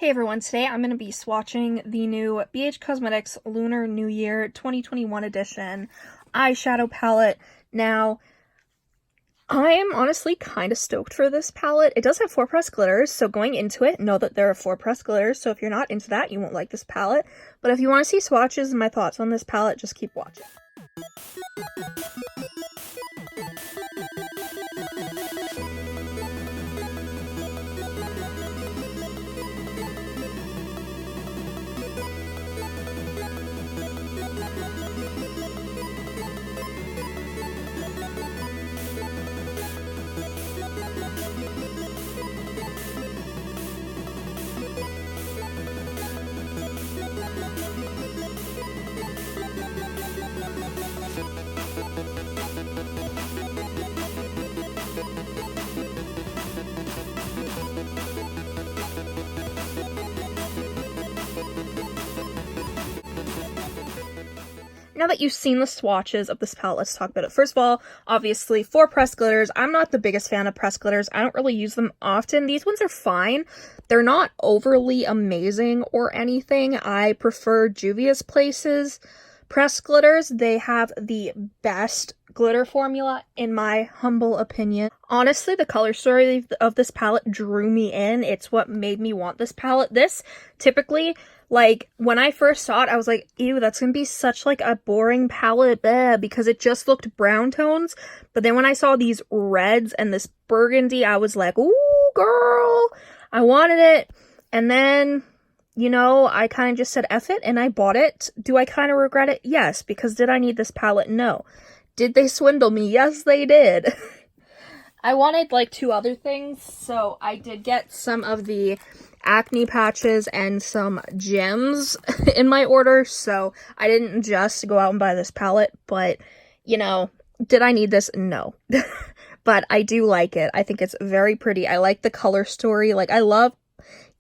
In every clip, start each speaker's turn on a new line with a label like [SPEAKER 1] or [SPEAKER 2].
[SPEAKER 1] Hey everyone, today I'm going to be swatching the new BH Cosmetics Lunar New Year 2021 edition eyeshadow palette. Now, I'm honestly kind of stoked for this palette. It does have 4 pressed glitters, so going into it, know that there are 4 pressed glitters, so if you're not into that, you won't like this palette. But if you want to see swatches and my thoughts on this palette, just keep watching. Now that you've seen the swatches of this palette, let's talk about it. First of all, obviously, 4 pressed glitters. I'm not the biggest fan of pressed glitters. I don't really use them often. These ones are fine. They're not overly amazing or anything. I prefer Juvia's Place's pressed glitters. They have the best glitter formula, in my humble opinion. Honestly, the color story of this palette drew me in. It's what made me want this palette. This, typically, like, when I first saw it, I was like, ew, that's gonna be such, like, a boring palette, because it just looked brown tones. But then when I saw these reds and this burgundy, I was like, ooh, girl, I wanted it. And then, you know, I kind of just said F it, and I bought it. Do I kind of regret it? Yes, because did I need this palette? No. Did they swindle me? Yes, they did. I wanted, like, 2 other things, so I did get some of the acne patches and some gems in my order, so I didn't just go out and buy this palette, but, you know, did I need this? No. But I do like it. I think it's very pretty. I like the color story. Like, I love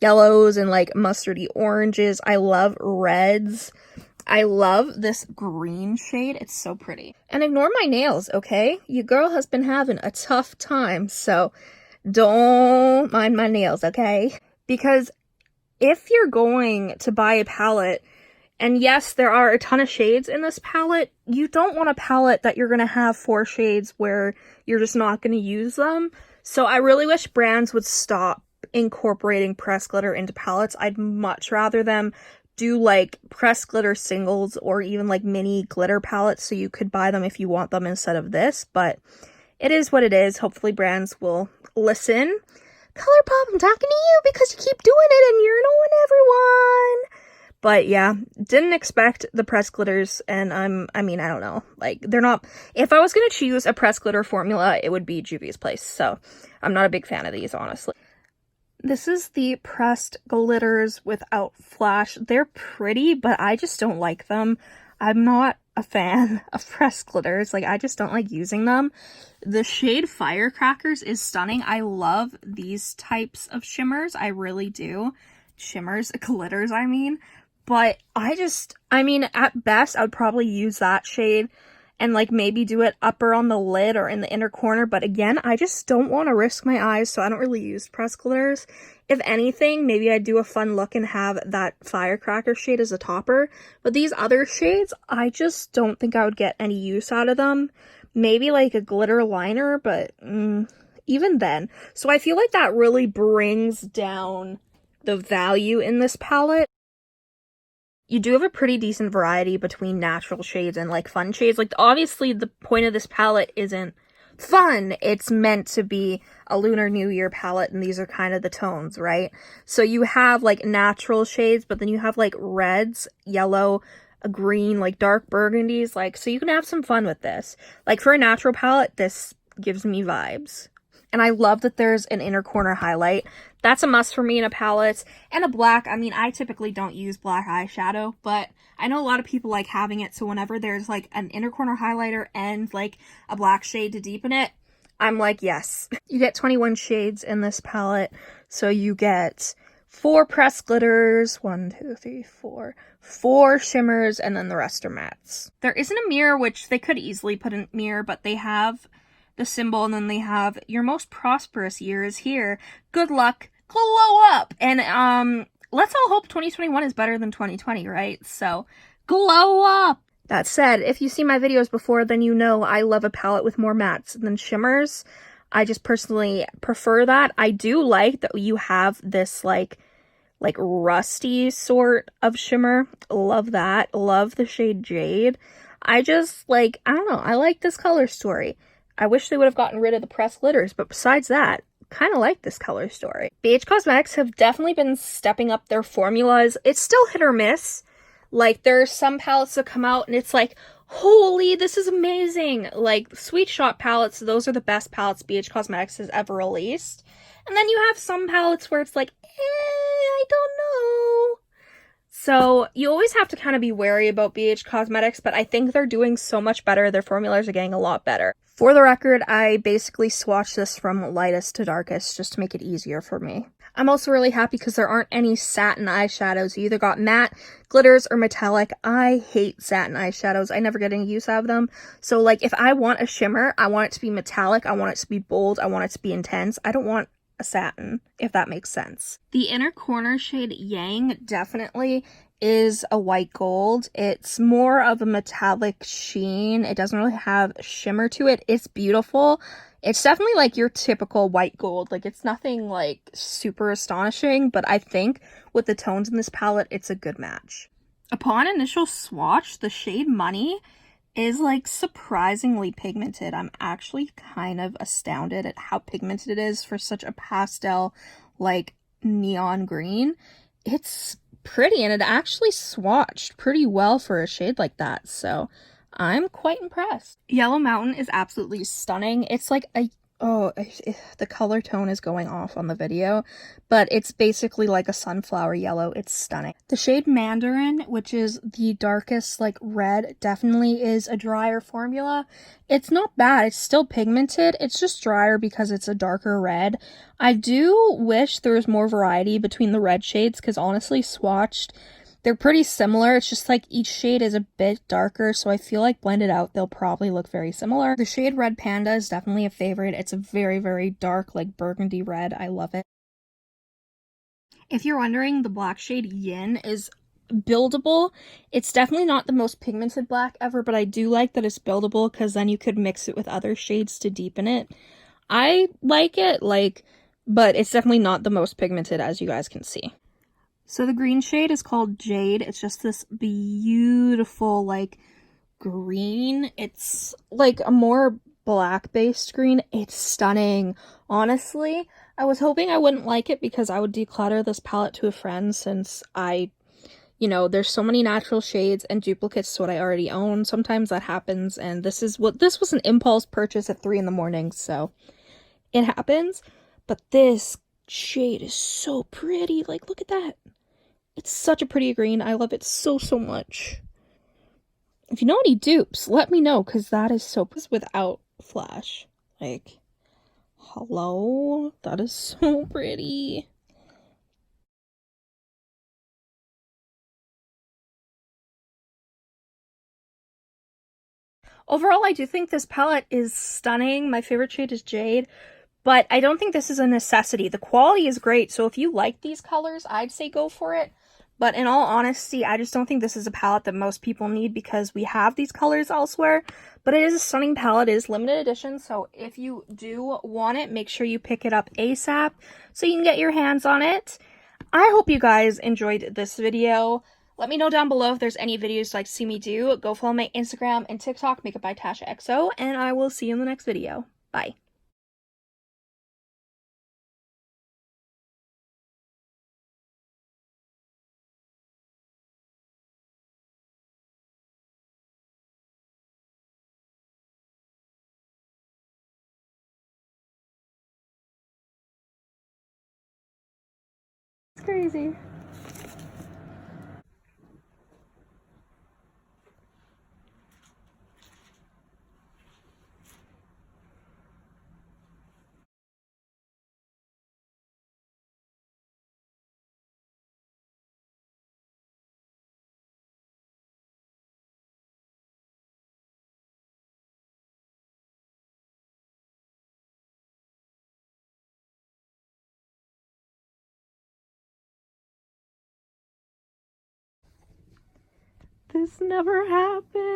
[SPEAKER 1] yellows and, like, mustardy oranges. I love reds. I love this green shade. It's so pretty. And ignore my nails, okay? Your girl has been having a tough time, so don't mind my nails, okay? Because if you're going to buy a palette, and yes, there are a ton of shades in this palette, you don't want a palette that you're going to have 4 shades where you're just not going to use them. So I really wish brands would stop incorporating pressed glitter into palettes. I'd much rather them do, like, pressed glitter singles or even, like, mini glitter palettes so you could buy them if you want them instead of this. But it is what it is. Hopefully brands will listen. ColourPop, I'm talking to you because you keep doing it and you're annoying everyone. But yeah, didn't expect the pressed glitters, and I mean, I don't know. Like, they're not, if I was going to choose a pressed glitter formula, it would be Juvia's Place. So I'm not a big fan of these, honestly. This is the pressed glitters without flash. They're pretty, but I just don't like them. I'm not a fan of pressed glitters. Like, I just don't like using them. The shade Firecrackers is stunning. I love these types of shimmers. I really do. Shimmers, glitters, I mean. But I mean, at best, I would probably use that shade and, like, maybe do it upper on the lid or in the inner corner. But again, I just don't want to risk my eyes, so I don't really use pressed glitters. If anything, maybe I'd do a fun look and have that Firecracker shade as a topper. But these other shades, I just don't think I would get any use out of them. Maybe, like, a glitter liner, but even then. So I feel like that really brings down the value in this palette. You do have a pretty decent variety between natural shades and, like, fun shades. Like, obviously, the point of this palette isn't fun. It's meant to be a Lunar New Year palette, and these are kind of the tones, right? So you have, like, natural shades, but then you have, like, reds, yellow, green, like, dark burgundies. Like, so you can have some fun with this. Like, for a natural palette, this gives me vibes. And I love that there's an inner corner highlight. That's a must for me in a palette. And a black, I mean, I typically don't use black eyeshadow, but I know a lot of people like having it, so whenever there's, like, an inner corner highlighter and, like, a black shade to deepen it, I'm like, yes. You get 21 shades in this palette, so you get 4 pressed glitters, 1, 2, 3, 4, 4 shimmers, and then the rest are mattes. There isn't a mirror, which they could easily put in mirror, but they have the symbol, and then they have your most prosperous year is here. Good luck, glow up. And let's all hope 2021 is better than 2020, right? So, glow up! That said, if you see my videos before, then you know I love a palette with more mattes than shimmers. I just personally prefer that. I do like that you have this, like rusty sort of shimmer. Love that. Love the shade Jade. I just, like, I don't know. I like this color story. I wish they would have gotten rid of the pressed glitters, but besides that, kind of like this color story. BH Cosmetics have definitely been stepping up their formulas. It's still hit or miss. Like, there are some palettes that come out and it's like, holy, this is amazing. Like, Sweet Shot palettes, those are the best palettes BH Cosmetics has ever released. And then you have some palettes where it's like, I don't know. So you always have to kind of be wary about BH Cosmetics, but I think they're doing so much better. Their formulas are getting a lot better. For the record, I basically swatched this from lightest to darkest just to make it easier for me. I'm also really happy because there aren't any satin eyeshadows. You either got matte, glitters, or metallic. I hate satin eyeshadows. I never get any use out of them. So, like, if I want a shimmer, I want it to be metallic, I want it to be bold, I want it to be intense. I don't want a satin, if that makes sense. The inner corner shade Yang definitely is a white gold. It's more of a metallic sheen. It doesn't really have shimmer to it. It's beautiful. It's definitely like your typical white gold. Like, it's nothing like super astonishing, but I think with the tones in this palette, it's a good match. Upon initial swatch, the shade Money is like surprisingly pigmented. I'm actually kind of astounded at how pigmented it is for such a pastel, like, neon green. It's pretty, and it actually swatched pretty well for a shade like that, so I'm quite impressed. Yellow Mountain is absolutely stunning. It's like a the color tone is going off on the video, but it's basically like a sunflower yellow. It's stunning. The shade Mandarin, which is the darkest, like, red, definitely is a drier formula. It's not bad. It's still pigmented. It's just drier because it's a darker red. I do wish there was more variety between the red shades because, honestly, swatched, they're pretty similar. It's just like each shade is a bit darker, so I feel like blended out, they'll probably look very similar. The shade Red Panda is definitely a favorite. It's a very, very dark, like, burgundy red. I love it. If you're wondering, the black shade Yin is buildable. It's definitely not the most pigmented black ever, but I do like that it's buildable because then you could mix it with other shades to deepen it. I like it, like, but it's definitely not the most pigmented, as you guys can see. So the green shade is called Jade. It's just this beautiful, like, green. It's like a more black-based green. It's stunning. Honestly, I was hoping I wouldn't like it because I would declutter this palette to a friend since there's so many natural shades and duplicates to what I already own. Sometimes that happens, and this was an impulse purchase at 3 in the morning, so it happens. But this shade is so pretty. Like, look at that. It's such a pretty green. I love it so, so much. If you know any dupes, let me know, because that is so... without flash. Like, hello? That is so pretty. Overall, I do think this palette is stunning. My favorite shade is Jade, but I don't think this is a necessity. The quality is great, so if you like these colors, I'd say go for it. But in all honesty, I just don't think this is a palette that most people need because we have these colors elsewhere. But it is a stunning palette. It is limited edition, so if you do want it, make sure you pick it up ASAP so you can get your hands on it. I hope you guys enjoyed this video. Let me know down below if there's any videos you'd like to see me do. Go follow my Instagram and TikTok, Makeup by Tasha XO, and I will see you in the next video. Bye. It's crazy. this never happened.